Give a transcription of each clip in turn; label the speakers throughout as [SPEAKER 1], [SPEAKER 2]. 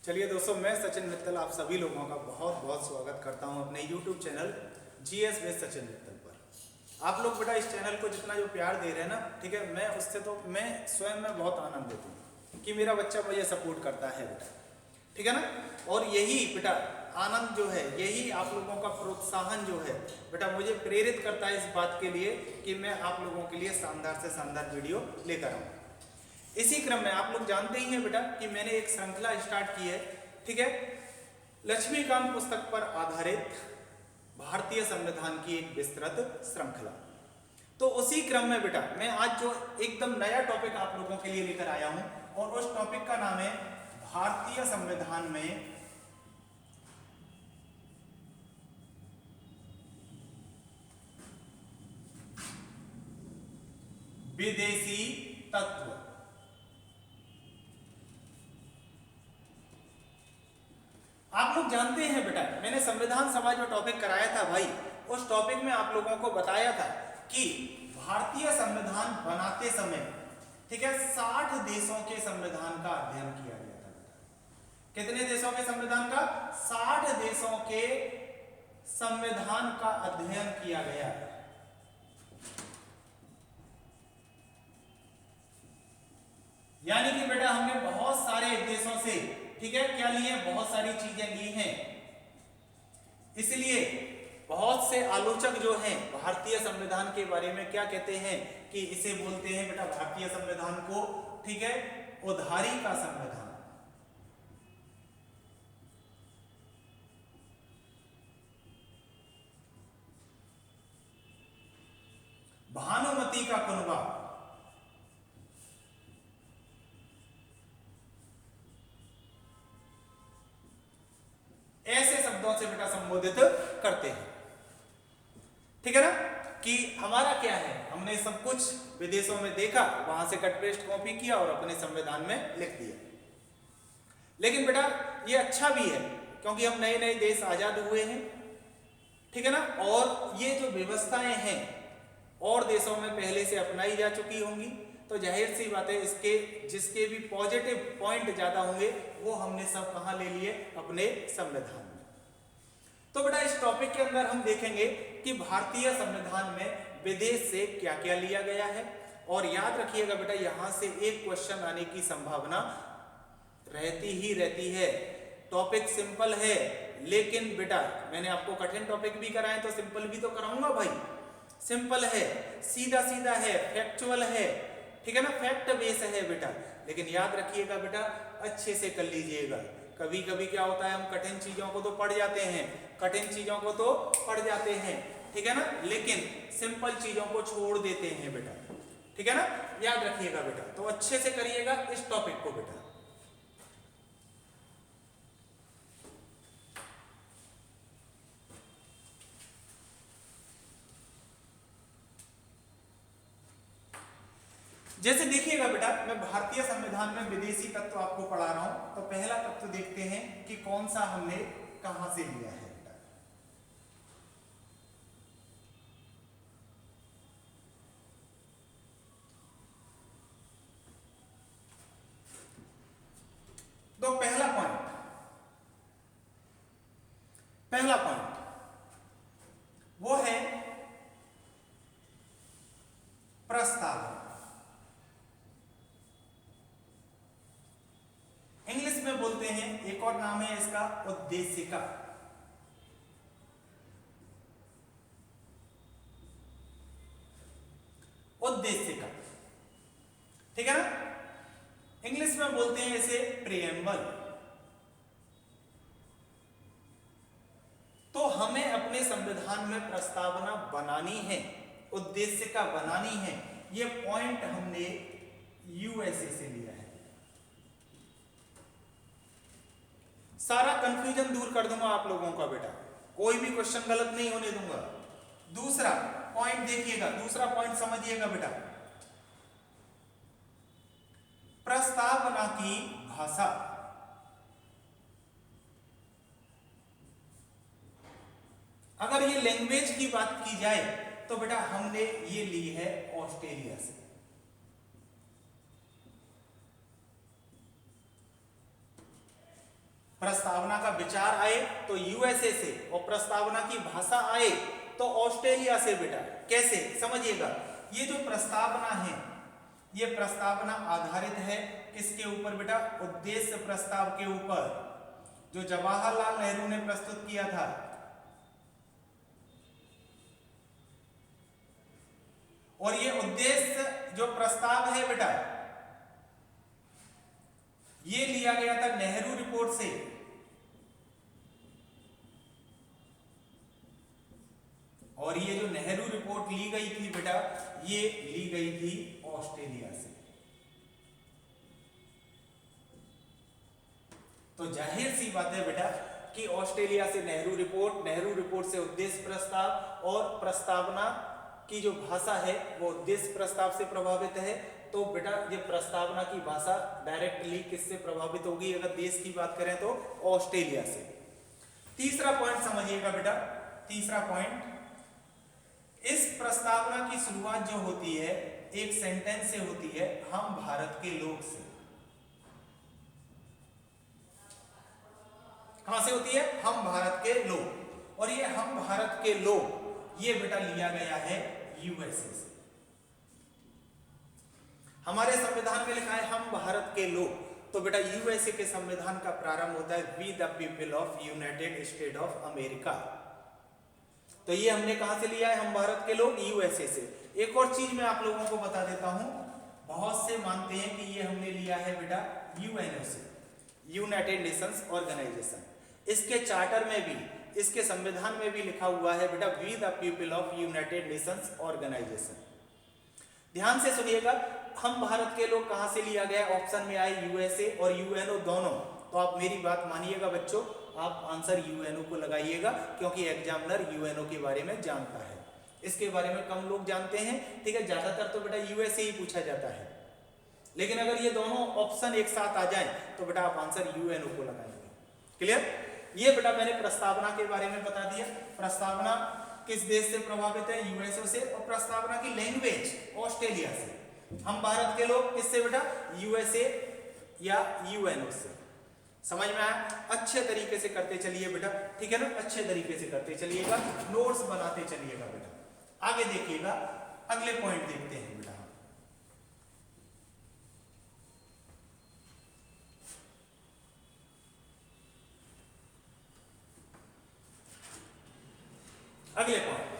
[SPEAKER 1] चलिए दोस्तों, मैं सचिन मित्तल आप सभी लोगों का बहुत बहुत स्वागत करता हूं अपने YouTube channel GS with Sachin Mittal पर। आप लोग बेटा इस चैनल को जितना जो प्यार दे रहे हैं ना, ठीक है, मैं उससे तो मैं स्वयं में बहुत आनंदित हूँ कि मेरा बच्चा मुझे सपोर्ट करता है बेटा, ठीक है ना। और यही बेटा आनंद जो है, यही आप लोगों का प्रोत्साहन जो है बेटा मुझे प्रेरित करता है इस बात के लिए कि मैं आप लोगों के लिए शानदार से शानदार वीडियो लेकर आऊँ। इसी क्रम में आप लोग जानते ही हैं बेटा कि मैंने एक श्रृंखला स्टार्ट की है, ठीक है, लक्ष्मीकांत पुस्तक पर आधारित भारतीय संविधान की एक विस्तृत श्रृंखला। तो उसी क्रम में बेटा मैं आज जो एकदम नया टॉपिक आप लोगों के लिए लेकर आया हूं और उस टॉपिक का नाम है भारतीय संविधान में विदेशी तत्व। आप लोग जानते हैं बेटा मैंने संविधान सभा जो टॉपिक कराया था भाई, उस टॉपिक में आप लोगों को बताया था कि भारतीय संविधान बनाते समय, ठीक है, 60 देशों के संविधान का अध्ययन किया गया था। कितने देशों के संविधान का? 60 देशों के संविधान का अध्ययन किया गया है। यानी कि बेटा हमने बहुत सारे देशों से, ठीक है, क्या लिए? बहुत सारी चीजें ली हैं। इसलिए बहुत से आलोचक जो हैं भारतीय संविधान के बारे में क्या कहते हैं कि इसे बोलते हैं बेटा भारतीय संविधान को, ठीक है, उधारी का संविधान। भानुमति का कुनबा, ऐसे शब्दों से बेटा संबोधित करते हैं, ठीक है ना। कि हमारा क्या है, हमने सब कुछ विदेशों में देखा, वहां से कट पेस्ट कॉपी किया और अपने संविधान में लिख दिया। लेकिन बेटा ये अच्छा भी है क्योंकि हम नए नए देश आजाद हुए हैं, ठीक है ना, और ये जो व्यवस्थाएं हैं और देशों में पहले से अपनाई जा चुकी होंगी, तो जाहिर सी बात है इसके जिसके भी पॉजिटिव पॉइंट ज्यादा होंगे वो हमने सब कहां ले लिए? अपने संविधान में। तो बेटा इस टॉपिक के अंदर हम देखेंगे कि भारतीय संविधान में विदेश से क्या क्या लिया गया है। और याद रखिएगा बेटा यहां से एक क्वेश्चन आने की संभावना रहती है। टॉपिक सिंपल है, लेकिन बेटा मैंने आपको कठिन टॉपिक भी कराए तो सिंपल भी तो कराऊंगा भाई। सिंपल है, सीधा सीधा है, फैक्चुअल है, ठीक है ना, फैक्ट बेस है बेटा। लेकिन याद रखिएगा बेटा अच्छे से कर लीजिएगा। कभी कभी क्या होता है, हम कठिन चीजों को तो पढ़ जाते हैं, ठीक है ना, लेकिन सिंपल चीजों को छोड़ देते हैं बेटा, ठीक है ना। याद रखिएगा बेटा, तो अच्छे से करिएगा इस टॉपिक को बेटा। जैसे देखिएगा बेटा मैं भारतीय संविधान में विदेशी तत्व आपको पढ़ा रहा हूं, तो पहला तत्व देखते हैं कि कौन सा हमने कहां से लिया है बेटा। तो पहला पॉइंट वो है प्रस्तावना। इंग्लिश में बोलते हैं, एक और नाम है इसका उद्देशिका। उद्देशिका, ठीक है ना। इंग्लिश में बोलते हैं इसे प्रिएम्बल। तो हमें अपने संविधान में प्रस्तावना बनानी है, उद्देशिका बनानी है। ये पॉइंट हमने यूएसए से लिया है। सारा कंफ्यूजन दूर कर दूंगा आप लोगों का बेटा, कोई भी क्वेश्चन गलत नहीं होने दूंगा। दूसरा पॉइंट देखिएगा, दूसरा पॉइंट समझिएगा बेटा, प्रस्तावना की भाषा। अगर ये लैंग्वेज की बात की जाए तो बेटा हमने ये ली है ऑस्ट्रेलिया से। प्रस्तावना का विचार आए तो यूएसए से, और प्रस्तावना की भाषा आए तो ऑस्ट्रेलिया से। बेटा कैसे समझिएगा, ये जो प्रस्तावना है ये प्रस्तावना आधारित है किसके ऊपर बेटा, उद्देश्य प्रस्ताव के ऊपर, जो जवाहरलाल नेहरू ने प्रस्तुत किया था। और ये उद्देश्य जो प्रस्ताव है बेटा ये लिया गया था नेहरू रिपोर्ट से। और ये जो नेहरू रिपोर्ट ली गई थी बेटा ये ली गई थी ऑस्ट्रेलिया से। तो जाहिर सी बात है बेटा कि ऑस्ट्रेलिया से नेहरू रिपोर्ट से उद्देश्य प्रस्ताव, और प्रस्तावना की जो भाषा है वो उद्देश्य प्रस्ताव से प्रभावित है। तो बेटा ये प्रस्तावना की भाषा डायरेक्टली किससे प्रभावित होगी, अगर देश की बात करें तो ऑस्ट्रेलिया से। तीसरा पॉइंट समझिएगा बेटा, तीसरा पॉइंट, इस प्रस्तावना की शुरुआत जो होती है एक सेंटेंस से होती है, हम भारत के लोग से। कहां से होती है, हम भारत के लोग। और ये हम भारत के लोग ये बेटा लिया गया है यूएसए से। हमारे संविधान में लिखा है हम भारत के लोग, तो बेटा यूएसए के संविधान का प्रारंभ होता है we the people of United State of America. तो ये हमने कहां से लिया है, हम भारत के लोग, यूएसए से। एक और चीज मैं आप लोगों को बता देता हूं, बहुत से मानते हैं कि ये हमने लिया है बेटा यूएनओ से, यूनाइटेड नेशंस ऑर्गेनाइजेशन। इसके चार्टर में भी, इसके संविधान में भी लिखा हुआ है बेटा we the people of United Nations organisation. ध्यान से सुनिएगा, हम भारत के लोग कहां से लिया गया, ऑप्शन में आए यूएसए और यूएनओ दोनों। तो आप मेरी बात मानिएगा बच्चों, आप आंसर यूएनओ को लगाइएगा, क्योंकि एग्जामिनर यूएनओ के बारे में जानता है, इसके बारे में कम लोग जानते हैं, ठीक है। ज्यादातर तो बेटा यूएसए ही पूछा जाता है, लेकिन अगर ये दोनों ऑप्शन एक साथ आ जाए तो बेटा आप आंसर यूएनओ को लगाएंगे। क्लियर, ये बेटा मैंने प्रस्तावना के बारे में बता दिया। प्रस्तावना किस देश से प्रभावित है, यूएसए से, और प्रस्तावना की लैंग्वेज ऑस्ट्रेलिया से। हम भारत के लोग किससे बेटा, यूएसए या यूएनओ से। समझ में आया, अच्छे तरीके से करते चलिए बेटा, ठीक है ना, अच्छे तरीके से करते चलिएगा, नोट्स बनाते चलिएगा बेटा। आगे देखिएगा, अगले पॉइंट देखते हैं बेटा। अगले पॉइंट,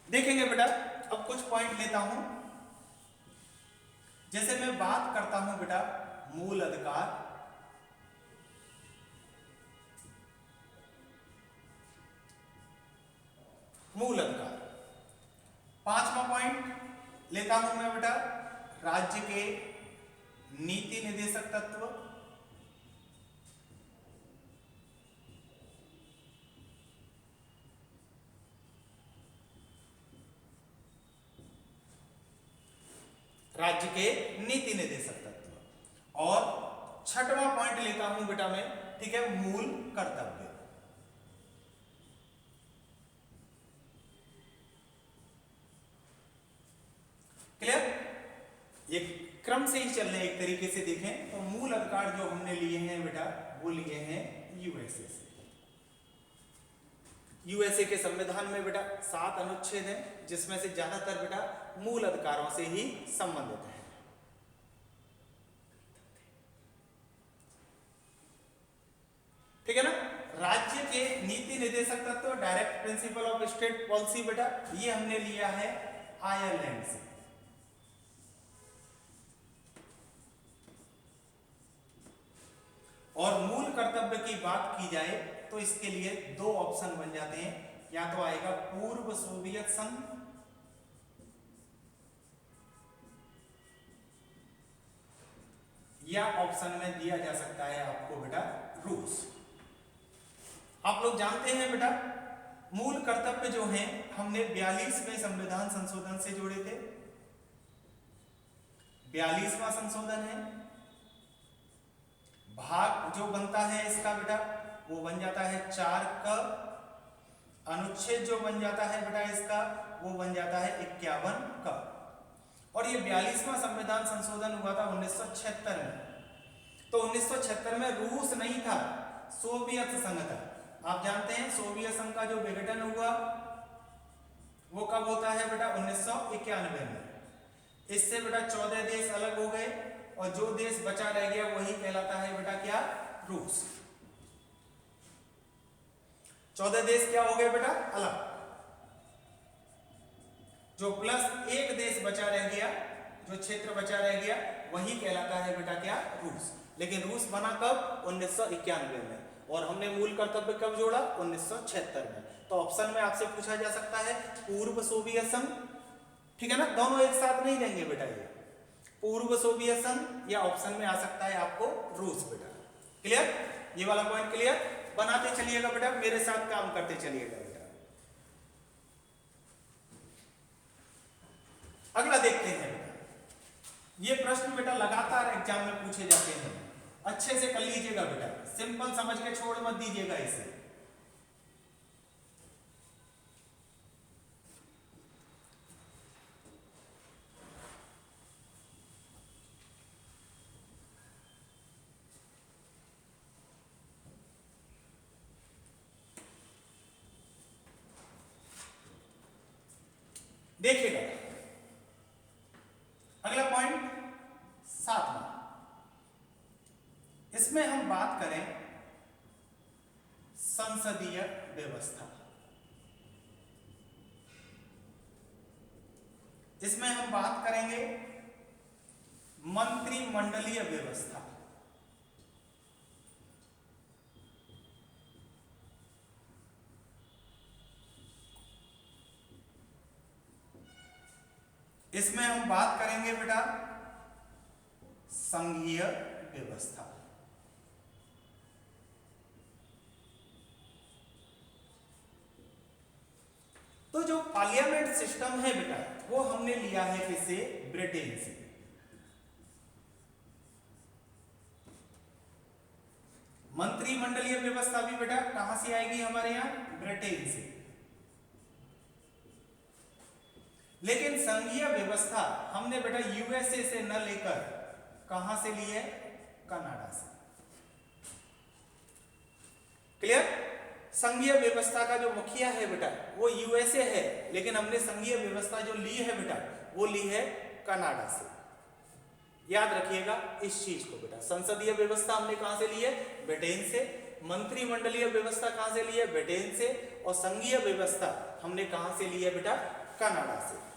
[SPEAKER 1] देखेंगे बेटा। अब कुछ पॉइंट लेता हूं, जैसे मैं बात करता हूं बेटा मूल अधिकार, मूल अधिकार। पांचवा पॉइंट लेता हूं मैं बेटा राज्य के नीति निर्देशक तत्व, राज्य के नीति निर्देशक तत्व। और छठवां पॉइंट लेता हूं बेटा मैं, ठीक है, मूल कर्तव्य। क्लियर, ये क्रम से ही चलने, एक तरीके से देखें तो मूल अधिकार जो हमने लिए हैं बेटा वो लिए हैं यूएसए से। यूएसए के संविधान में बेटा 7 अनुच्छेद हैं, जिसमें से ज्यादातर बेटा मूल अधिकारों से ही संबंधित है। ठीक है ना। राज्य के नीति निर्देशक तत्व, direct principle of state policy बेटा ये हमने लिया है आयरलैंड से। और मूल कर्तव्य की बात की जाए तो इसके लिए 2 ऑप्शन बन जाते हैं, या तो आएगा पूर्व सोवियत संघ, या ऑप्शन में दिया जा सकता है आपको बेटा रूस। आप लोग जानते हैं बेटा मूल कर्तव्य जो हैं हमने 42वें संविधान संशोधन से जोड़े थे। 42वां संशोधन है, भाग जो बनता है इसका बेटा वो बन जाता है 4 क, अनुच्छेद जो बन जाता है बेटा इसका वो बन जाता है 51 का। और ये 42वां संविधान संशोधन हुआ था 1976 में। तो 1976 में रूस नहीं था, सोवियत संघ था। आप जानते हैं सोवियत संघ का जो विघटन हुआ वो कब होता है बेटा 1991 में। इससे बेटा 14 देश अलग हो गए और जो देश बचा रह गया वही कहलाता है बेटा क्या, रूस। 14 देश क्या हो गए बेटा, अलग। जो प्लस एक देश बचा रह गया, जो क्षेत्र बचा रह गया वही कहलाता है बेटा क्या, रूस। लेकिन रूस बना कब, 1991 में। और हमने मूल कर्तव्य कब जोड़ा, 1976 में। तो ऑप्शन में आपसे पूछा जा सकता है पूर्व सोवियत संघ, ठीक है ना, दोनों एक साथ नहीं देंगे बेटा, ये पूर्व सोवियत संघ या ऑप्शन में आ सकता है आपको रूस बेटा। क्लियर, ये वाला पॉइंट क्लियर। बनाते चलिएगा बेटा, मेरे साथ काम करते चलिएगा बेटा। अगला देखते हैं बेटा, ये प्रश्न बेटा लगातार एग्जाम में पूछे जाते हैं, अच्छे से कर लीजिएगा बेटा, सिंपल समझ के छोड़ मत दीजिएगा इसे। देखिएगा अगला पॉइंट 7वां, इसमें हम बात करें संसदीय व्यवस्था। इसमें हम बात करेंगे मंत्रिमंडलीय व्यवस्था। इसमें हम बात करेंगे बेटा संघीय व्यवस्था। तो जो पार्लियामेंट सिस्टम है बेटा वो हमने लिया है किससे, ब्रिटेन से। मंत्रिमंडलीय व्यवस्था भी बेटा कहां से आएगी, हमारे यहां ब्रिटेन से। लेकिन संघीय व्यवस्था हमने बेटा यूएसए से न लेकर कहां से ली है, कनाडा से। क्लियर, संघीय व्यवस्था का जो मुखिया है बेटा वो यूएसए है, लेकिन हमने संघीय व्यवस्था जो ली है बेटा वो ली है कनाडा से। याद रखिएगा इस चीज को बेटा, संसदीय व्यवस्था हमने कहां से ली है, ब्रिटेन से। मंत्रिमंडलीय व्यवस्था कहां से ली है, ब्रिटेन से। और संघीय व्यवस्था हमने कहां से ली है बेटा, कनाडा से।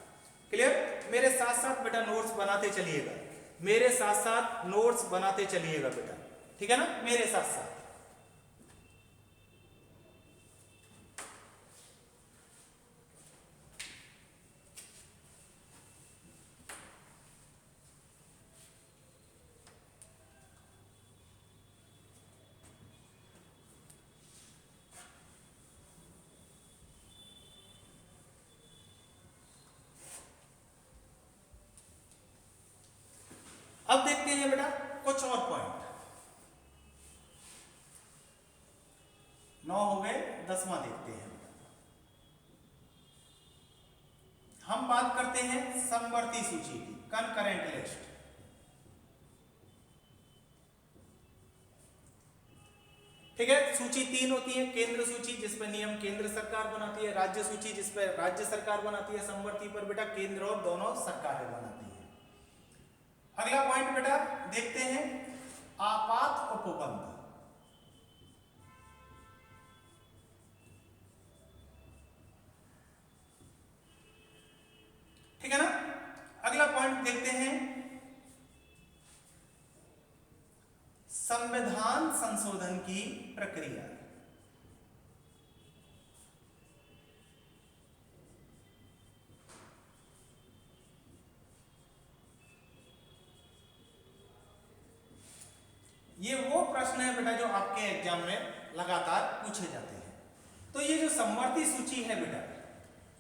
[SPEAKER 1] क्लियर, मेरे साथ साथ बेटा नोट्स बनाते चलिएगा, मेरे साथ साथ नोट्स बनाते चलिएगा बेटा, ठीक है ना, मेरे साथ साथ। अब देखते हैं बेटा कुछ और पॉइंट। 9 हो गए, 10वां देखते हैं। हम बात करते हैं समवर्ती सूची की, कनकरेंट लिस्ट। ठीक है, सूची 3 होती है, केंद्र सूची जिसपर नियम केंद्र सरकार बनाती है, राज्य सूची जिसपर राज्य सरकार बनाती है, समवर्ती पर बेटा केंद्र और दोनों सरकारें बनाती है। अगला पॉइंट बेटा देखते हैं आपात उपबंध। ठीक है ना, अगला पॉइंट देखते हैं संविधान संशोधन की प्रक्रिया। ये वो प्रश्न है बेटा जो आपके एग्जाम में लगातार पूछे जाते हैं। तो ये जो समवर्ती सूची है बेटा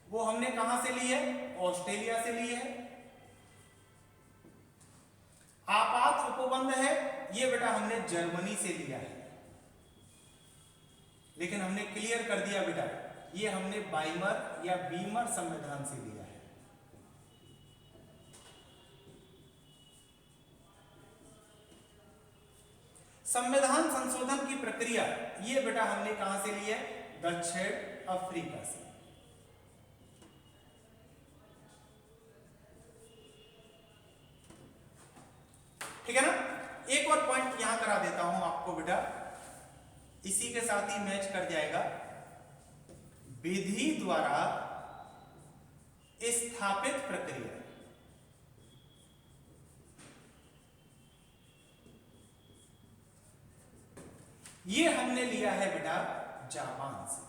[SPEAKER 1] वो हमने कहां से ली है, ऑस्ट्रेलिया से ली है। आपात उपबंध है ये बेटा हमने जर्मनी से लिया है। लेकिन हमने क्लियर कर दिया बेटा ये हमने बाइमर या बीमर संविधान से लिया है। संविधान संशोधन की प्रक्रिया ये बेटा हमने कहां से ली है? दक्षिण अफ्रीका से। ठीक है ना। एक और पॉइंट यहां करा देता हूं आपको बेटा, इसी के साथ ही मैच कर जाएगा। विधि द्वारा स्थापित प्रक्रिया, ये हमने लिया है बेटा जापान से।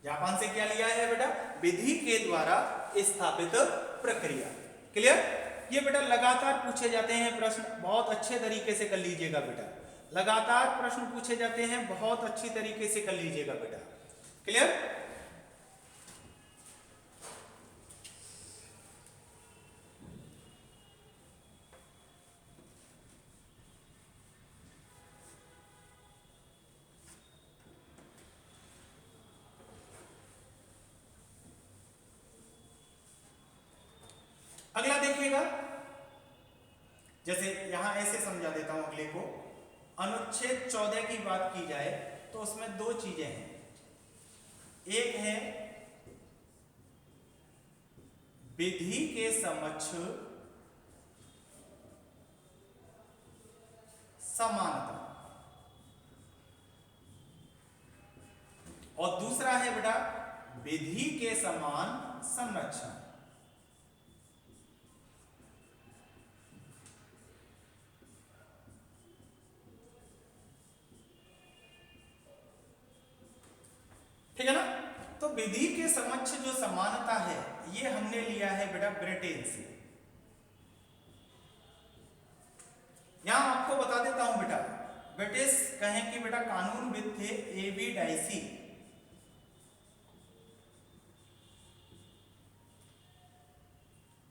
[SPEAKER 1] जापान से क्या लिया है बेटा? विधि के द्वारा स्थापित प्रक्रिया। क्लियर? ये बेटा लगातार पूछे जाते हैं प्रश्न, बहुत अच्छे तरीके से कर लीजिएगा बेटा। लगातार प्रश्न पूछे जाते हैं, बहुत अच्छी तरीके से कर लीजिएगा बेटा। क्लियर? अगला देखिएगा, जैसे यहां ऐसे समझा देता हूं अगले को। अनुच्छेद 14 की बात की जाए तो उसमें दो चीजें हैं। एक है विधि के समक्ष समानता, और दूसरा है बेटा विधि के समान संरक्षण। ठीक है ना। तो विधि के समक्ष जो समानता है ये हमने लिया है बेटा ब्रिटेन से। यहां आपको बता देता हूं बेटा, ब्रिटिश कहें कि बेटा कानूनविद थे एबी डाइसी।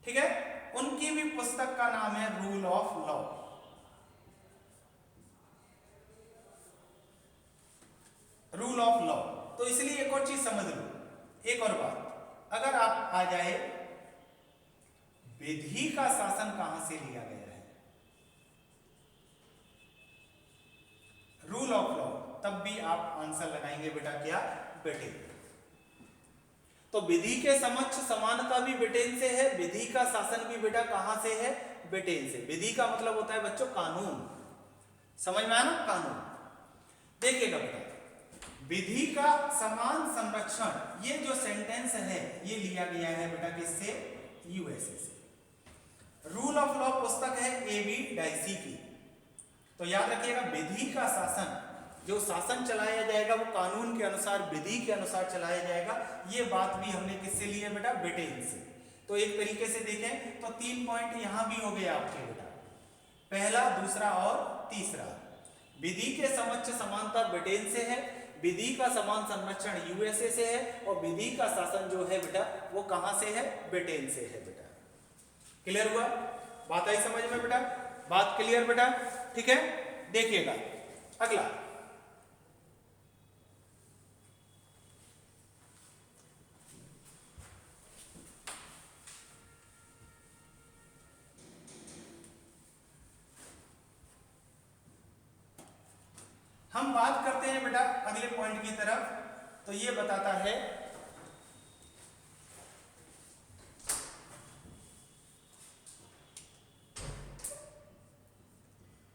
[SPEAKER 1] ठीक है, उनकी भी पुस्तक का नाम है rule of law. Rule of law. तो इसलिए एक और चीज समझ लो, एक और बात, अगर आप आ जाए विधि का शासन कहां से लिया गया है, रूल ऑफ लॉ, तब भी आप आंसर लगाएंगे बेटा क्या? ब्रिटेन। तो विधि के समक्ष समानता भी ब्रिटेन से है, विधि का शासन भी बेटा कहां से है? ब्रिटेन से। विधि का मतलब होता है बच्चों कानून, समझ में आया ना? कानून। देखिएगा बेटा, विधि का समान संरक्षण, ये जो सेंटेंस है ये लिया गया है बेटा किससे? यूएसए से। रूल ऑफ लॉ पुस्तक है एबी डाइसी की। तो याद रखिएगा, विधि का शासन, जो शासन चलाया जाएगा वो कानून के अनुसार, विधि के अनुसार चलाया जाएगा। ये बात भी हमने किससे ली है बेटा? ब्रिटेन से। तो एक तरीके से देखें तो 3 पॉइंट यहां भी हो गए आपके बेटा, पहला, दूसरा और तीसरा। विधि के समक्ष समानता ब्रिटेन से है, विधि का समान संरक्षण यूएसए से है, और विधि का शासन जो है बेटा वो कहां से है? ब्रिटेन से है बेटा। क्लियर हुआ? बात आई समझ में बेटा? बात क्लियर बेटा? ठीक है, देखिएगा अगला। हम बात करते हैं बेटा अगले पॉइंट की तरफ। तो ये बताता है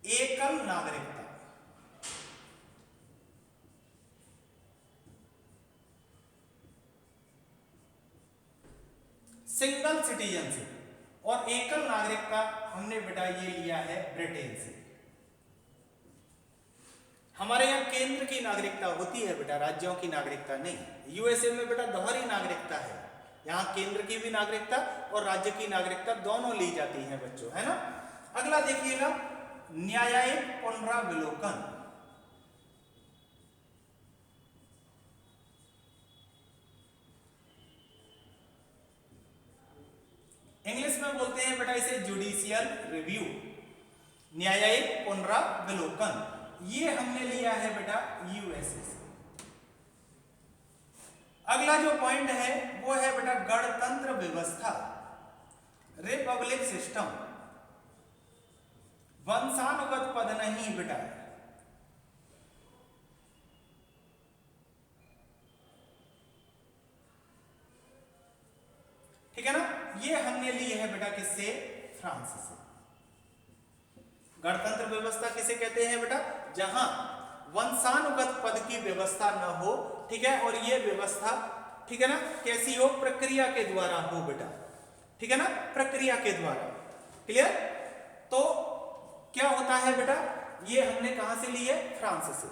[SPEAKER 1] एकल नागरिकता। सिंगल सिटीजनशिप और एकल नागरिकता हमने बेटा ये लिया है ब्रिटेन से। हमारे यहाँ केंद्र की नागरिकता होती है बेटा, राज्यों की नागरिकता नहीं। यूएसए में बेटा दोहरी नागरिकता है, यहाँ केंद्र की भी नागरिकता और राज्य की नागरिकता दोनों ली जाती है बच्चों, है ना। अगला देखिएगा, न्यायिक पुनरावलोकन। इंग्लिश में बोलते हैं बेटा इसे जुडिशियल रिव्यू, न्यायिक पुनरावलोकन। ये हमने लिया है बेटा यूएसए से। अगला जो पॉइंट है वो है बेटा गणतंत्र व्यवस्था, रिपब्लिक सिस्टम। वंशानुगत पद नहीं बेटा, ठीक है ना। ये हमने ली है बेटा किससे, फ्रांस से। गणतंत्र व्यवस्था किसे कहते हैं बेटा, जहां वंशानुगत पद की व्यवस्था न हो, ठीक है, और ये व्यवस्था, ठीक है ना, कैसी हो, प्रक्रिया के द्वारा हो बेटा, ठीक है ना, प्रक्रिया के द्वारा। क्लियर। तो क्या होता है बेटा, ये हमने कहां से ली है, फ्रांस से।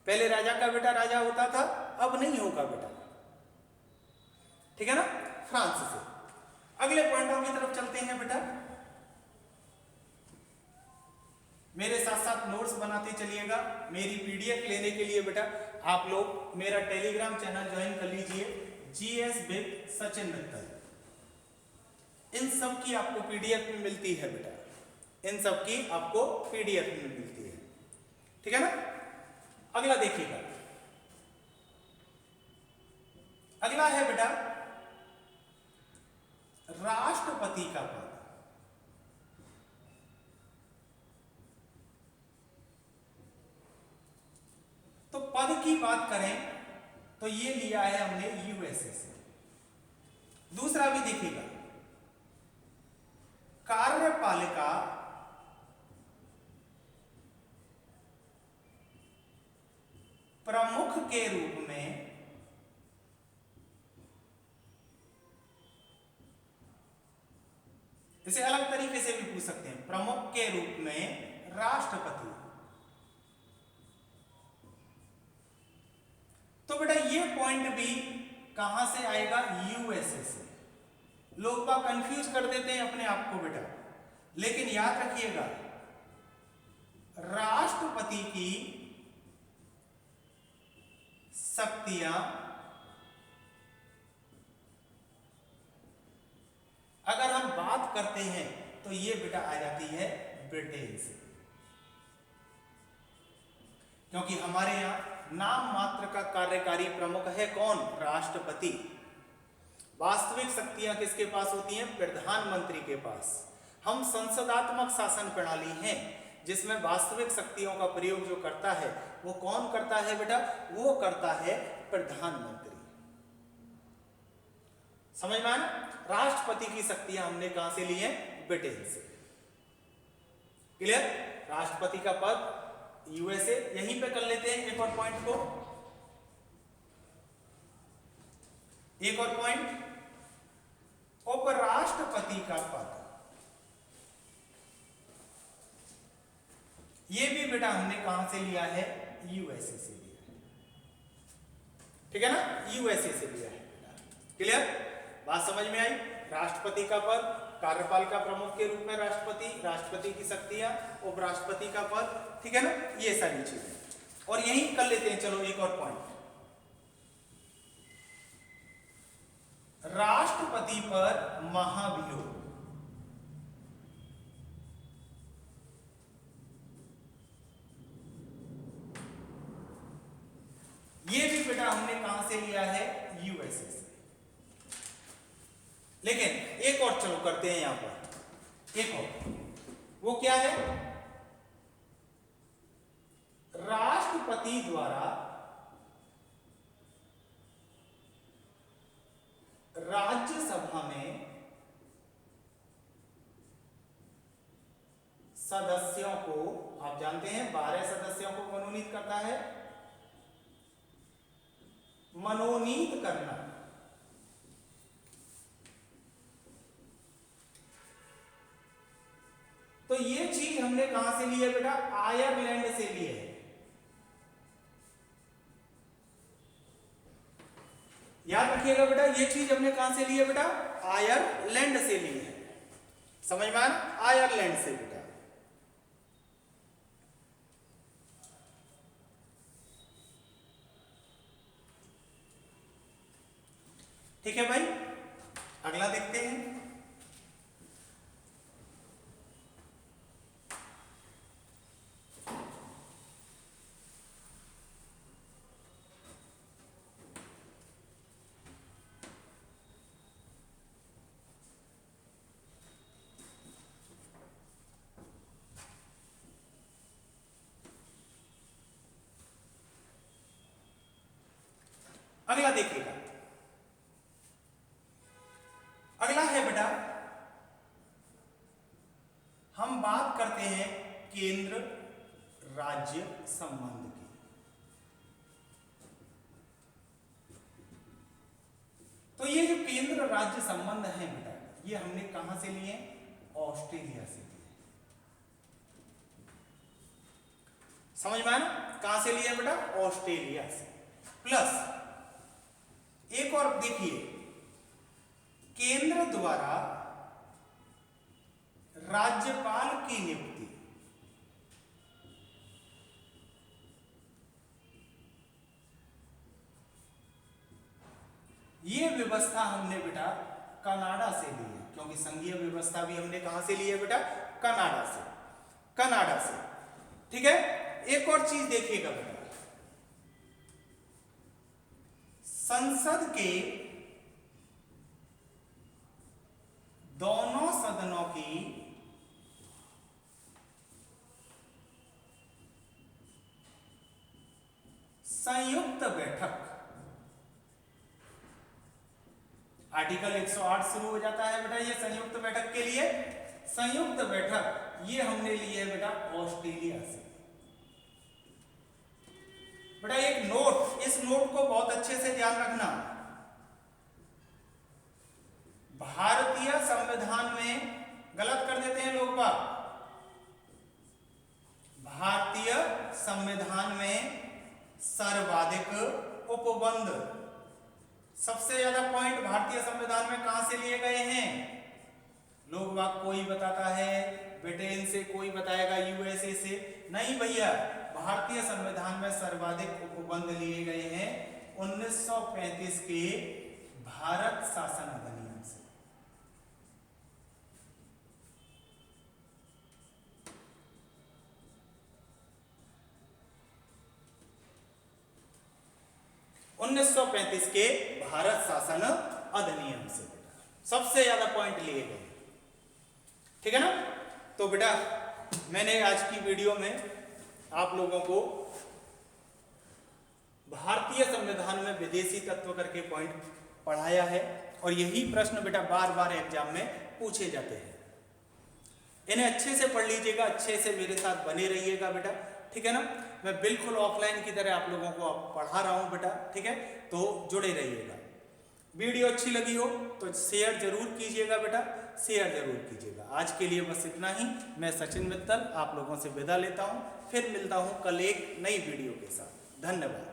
[SPEAKER 1] पहले राजा का बेटा राजा होता था, अब नहीं होगा बेटा, ठीक है ना, फ्रांस से। अगले पॉइंटों की तरफ चलते हैं बेटा। मेरे साथ साथ नोट्स बनाते चलिएगा। मेरी पीडीएफ लेने के लिए बेटा आप लोग मेरा टेलीग्राम चैनल ज्वाइन कर लीजिए, जीएस विद सचिन मित्तल। इन सब की आपको पीडीएफ में मिलती है बेटा, इन सब की आपको पीडीएफ में मिलती है, ठीक है ना। अगला देखिएगा, अगला है बेटा राष्ट्रपति का पद। तो पद की बात करें तो ये लिया है हमने यूएसए से। दूसरा भी देखिएगा, कार्यपालिका प्रमुख के रूप में इसे अलग तरीके से भी पूछ सकते हैं, प्रमुख के रूप में राष्ट्रपति। तो बेटा ये पॉइंट भी कहां से आएगा, यूएसए से। लोग बात कंफ्यूज कर देते हैं अपने आप को बेटा, लेकिन याद रखिएगा राष्ट्रपति की शक्तियां अगर हम बात करते हैं तो ये बेटा आ जाती है ब्रिटेन से, क्योंकि हमारे यहां नाम मात्र का कार्यकारी प्रमुख है कौन, राष्ट्रपति। वास्तविक शक्तियां किसके पास होती हैं, प्रधानमंत्री के पास। हम संसदात्मक शासन प्रणाली हैं जिसमें वास्तविक शक्तियों का प्रयोग जो करता है वो कौन करता है बेटा, वो करता है प्रधानमंत्री। समझ में आया। राष्ट्रपति की शक्तियां हमने कहां से ली हैं, ब्रिटेन से। क्लियर। राष्ट्रपति का पद यूएसए। यहीं पे कर लेते हैं एक और पॉइंट को, एक और पॉइंट, उपराष्ट्रपति का पद। ये भी बेटा हमने कहां से लिया है, यूएसए से लिया है, ठीक है ना, यूएसए से लिया है बेटा। क्लियर। बात समझ में आई। राष्ट्रपति का पद, कार्यपालिका प्रमुख के रूप में राष्ट्रपति, राष्ट्रपति की शक्तियां, उपराष्ट्रपति का पद, ठीक है ना, ये सारी चीजें। और यही कर लेते हैं, चलो एक और पॉइंट, राष्ट्रपति पर महाभियोग। ये भी बेटा हमने कहां से लिया है, यूएसए से। लेकिन एक और चलो करते हैं यहां पर, एक और, वो क्या है, राष्ट्रपति द्वारा राज्यसभा में सदस्यों को, आप जानते हैं 12 सदस्यों को मनोनीत करता है, मनोनीत करना। तो ये चीज हमने कहां से ली है बेटा, आयरलैंड से ली है। याद रखिएगा बेटा, ये चीज हमने कहां से ली है बेटा, आयरलैंड से ली है। समझ में आया, आयरलैंड से बेटा। ठीक है भाई, अगला देखते हैं। अगला देखिएगा, अगला है बेटा, हम बात करते हैं केंद्र राज्य संबंध की। तो ये जो केंद्र राज्य संबंध है बेटा, ये हमने कहां से लिए? ऑस्ट्रेलिया से लिए। समझ में आया ना? कहां से लिए बेटा? ऑस्ट्रेलिया से। प्लस एक और देखिए, केंद्र द्वारा राज्यपाल की नियुक्ति, ये व्यवस्था हमने बेटा कनाडा से ली है, क्योंकि संघीय व्यवस्था भी हमने कहां से ली है बेटा? कनाडा से, कनाडा से। ठीक है, एक और चीज देखिएगा बेटा, संसद के दोनों सदनों की संयुक्त बैठक, आर्टिकल 108 शुरू हो जाता है बेटा ये संयुक्त बैठक के लिए। संयुक्त बैठक ये हमने ली है बेटा ऑस्ट्रेलिया से। बेटा एक नोट, इस नोट को बहुत अच्छे से ध्यान रखना, भारतीय संविधान में, गलत कर देते हैं लोग बात, भारतीय संविधान में सर्वाधिक उपबंध, सबसे ज्यादा पॉइंट भारतीय संविधान में कहां से लिए गए हैं? लोग बात, कोई बताता है ब्रिटेन से, कोई बताएगा यूएसए से, नहीं भैया, भारतीय संविधान में सर्वाधिक उपबंध लिए गए हैं 1935 के भारत शासन अधिनियम से। के भारत शासन अधिनियम से सबसे ज्यादा पॉइंट लिए गए। ठीक है ना? तो बेटा मैंने आज की वीडियो में आप लोगों को भारतीय संविधान में विदेशी तत्व करके पॉइंट पढ़ाया है, और यही प्रश्न बेटा बार बार एग्जाम में पूछे जाते हैं। इन्हें अच्छे से पढ़ लीजिएगा, अच्छे से मेरे साथ बने रहिएगा बेटा। ठीक है ना? मैं बिल्कुल ऑफलाइन की तरह आप लोगों को पढ़ा रहा हूं बेटा। ठीक है, तो जुड़े रहिएगा। वीडियो अच्छी लगी हो तो शेयर जरूर कीजिएगा बेटा, शेयर जरूर कीजिएगा। आज के लिए बस इतना ही। मैं सचिन मित्तल आप लोगों से विदा लेता हूं, फिर मिलता हूं कल एक नई वीडियो के साथ। धन्यवाद।